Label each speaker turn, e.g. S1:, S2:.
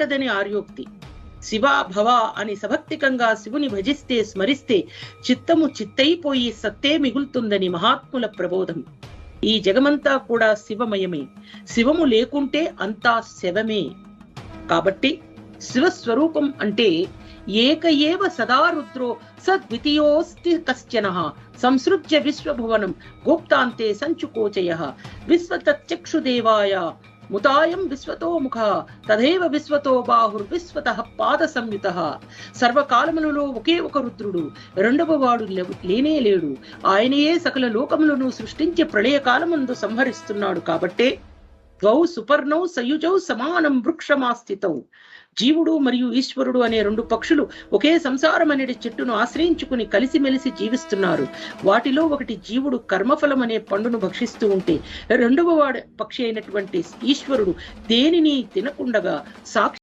S1: పుట్టదని ఆర్యోక్తి. శివ భవ అని సభక్తికంగా శివుని భజిస్తే స్మరిస్తే చిత్తము చిత్తైపోయి సత్తే మిగులుతుందని మహాత్ముల ప్రబోధం. ఈ జగమంతా కూడా శివమయమే. శివము లేకుంటే అంతా శవమే. కాబట్టి శివస్వరూపం అంటే ఏక ఏవ సదా రుద్రో సద్వితీయోస్తి కశ్చనః సంసృజ్య విశ్వభువనం గోప్తాంతే సంచుకోచయః విశ్వతచ్చక్షుదేవాయ ముతాయం విశ్వతో ముఖ తథైవ విశ్వతో బాహుర్విశ్వతః పాద సంయుతః. సర్వకాలములలో ఒకే ఒక రుద్రుడు, రెండవ వాడు లేనే లేడు. ఆయనయే సకల లోకములను సృష్టించి ప్రళయకాలమందు సంహరిస్తున్నాడు. కాబట్టే ద్వౌ సుపర్ణౌ సయుజౌ సమానం వృక్షమాస్థితౌ. జీవుడు మరియు ఈశ్వరుడు అనే రెండు పక్షులు ఒకే సంసారం అనే చెట్టును ఆశ్రయించుకుని కలిసిమెలిసి జీవిస్తున్నారు. వాటిలో ఒకటి జీవుడు కర్మఫలం అనే పండును భక్షిస్తూ ఉంటే, రెండవ వాడి పక్షి అయినటువంటి ఈశ్వరుడు దేనిని తినకుండగా సాక్షి